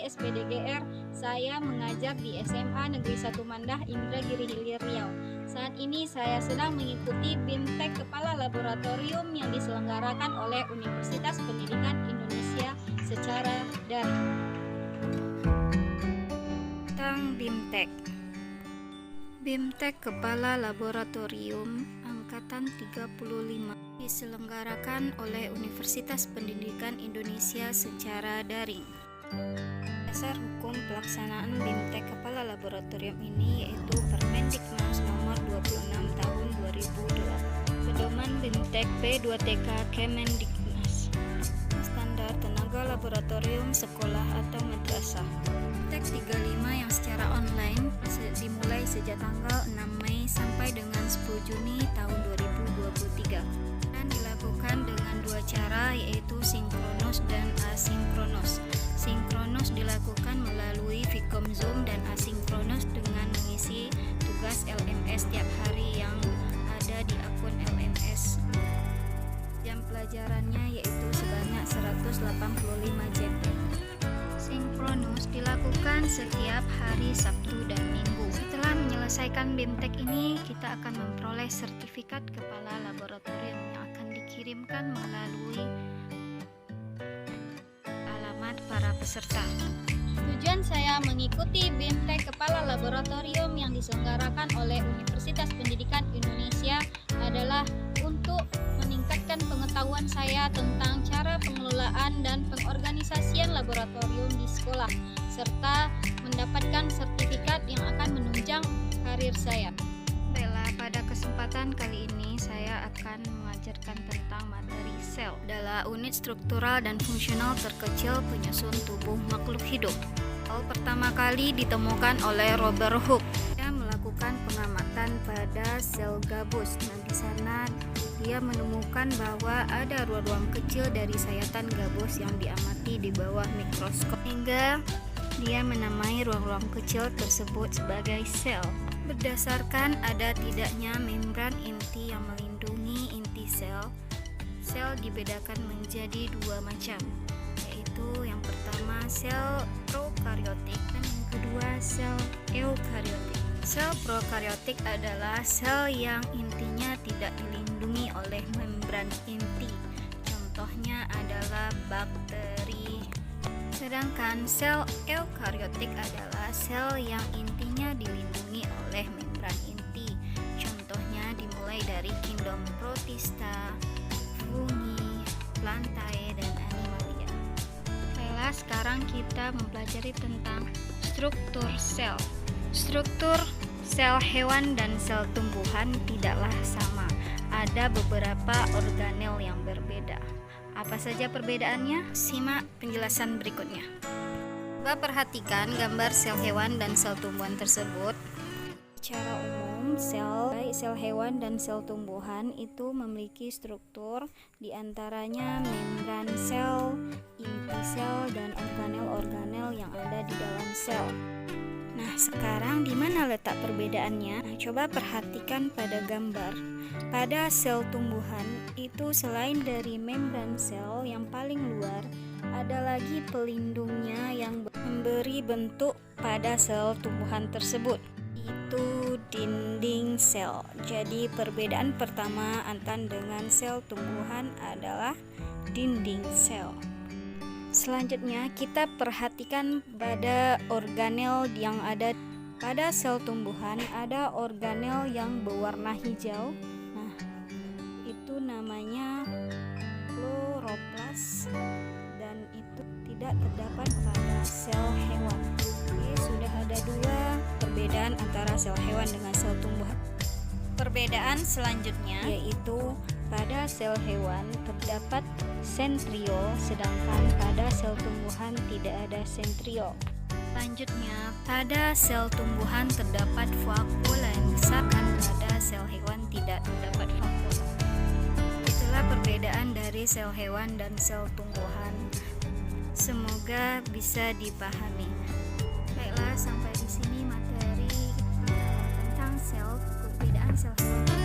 SPDGR. Saya mengajar di SMA Negeri 1 Mandah, Indragiri Hilir Riau. Saat ini saya sedang mengikuti BIMTEK Kepala Laboratorium yang diselenggarakan oleh Universitas Pendidikan Indonesia secara daring. Tentang BIMTEK. BIMTEK Kepala Laboratorium Angkatan 35 diselenggarakan oleh Universitas Pendidikan Indonesia secara daring. Dasar hukum pelaksanaan BIMTEK Kepala Laboratorium ini yaitu Permendiknas nomor 26 tahun 2002. Pedoman BIMTEK P2TK Kemendiknas. Standar tenaga laboratorium sekolah atau madrasah. BIMTEK 35 yang secara online dimulai sejak tanggal 6 Mei sampai dengan 10 Juni tahun 2023 dan dilakukan dengan dua cara yaitu sinkronus dan asinkronus. Sinkronus dilakukan melalui Vcom Zoom dan asinkronus dengan mengisi tugas LMS tiap hari yang ada di akun LMS. Jam pelajarannya yaitu sebanyak 185 JP. Sinkronus dilakukan setiap hari Sabtu dan Minggu. Setelah menyelesaikan BIMTEK ini, kita akan memperoleh sertifikat kepala laboratorium yang akan dikirimkan melalui alamat para peserta. Tujuan saya mengikuti BIMTEK Kepala Laboratorium yang diselenggarakan oleh Universitas Pendidikan Indonesia adalah untuk meningkatkan pengetahuan saya tentang cara pengelolaan dan pengorganisasian laboratorium di sekolah, serta mendapatkan sertifikat yang akan menunjang karir saya. Baiklah, pada kesempatan kali ini saya akan mengajarkan tentang materi sel adalah unit struktural dan fungsional terkecil penyusun tubuh makhluk hidup. Sel pertama kali ditemukan oleh Robert Hooke. Dia melakukan pengamatan pada sel gabus. Nah, di sana dia menemukan bahwa ada ruang-ruang kecil dari sayatan gabus yang diamati di bawah mikroskop, hingga dia menamai ruang-ruang kecil tersebut sebagai sel. Berdasarkan ada tidaknya membran inti yang melindungi inti sel, sel dibedakan menjadi dua macam, yaitu yang pertama sel prokariotik dan yang kedua sel eukariotik. Sel prokariotik adalah sel yang intinya tidak dilindungi oleh membran inti. Contohnya adalah bakteri. Sedangkan sel eukariotik adalah sel yang intinya dilindungi oleh membran inti. Contohnya dimulai dari kingdom Protista, fungi, plantae, dan animalia. Baiklah, sekarang kita mempelajari tentang struktur sel. Struktur sel hewan dan sel tumbuhan tidaklah sama. Ada beberapa organel yang berbeda. Apa saja perbedaannya? Simak penjelasan berikutnya. Coba perhatikan gambar sel hewan dan sel tumbuhan tersebut. Secara umum, baik sel hewan dan sel tumbuhan itu memiliki struktur, diantaranya membran sel, inti sel, dan organel-organel yang ada di dalam sel. Nah, sekarang di mana letak perbedaannya? Nah, coba perhatikan pada gambar. Pada sel tumbuhan itu selain dari membran sel yang paling luar, ada lagi pelindungnya yang memberi bentuk pada sel tumbuhan tersebut. Itu dinding sel. Jadi perbedaan pertama antara dengan sel tumbuhan adalah dinding sel. Selanjutnya kita perhatikan pada organel yang ada pada sel tumbuhan. Ada organel yang berwarna hijau. Nah, itu namanya kloroplas dan itu tidak terdapat pada sel hewan. Oke, sudah ada dua perbedaan antara sel hewan dengan sel tumbuhan. Perbedaan selanjutnya yaitu pada sel hewan terdapat sentriol, sedangkan pada sel tumbuhan tidak ada sentriol. Selanjutnya, pada sel tumbuhan terdapat vakuola yang besar, dan pada sel hewan tidak terdapat vakuola. Itulah perbedaan dari sel hewan dan sel tumbuhan. Semoga bisa dipahami. Baiklah, sampai di sini materi tentang sel, perbedaan sel hewan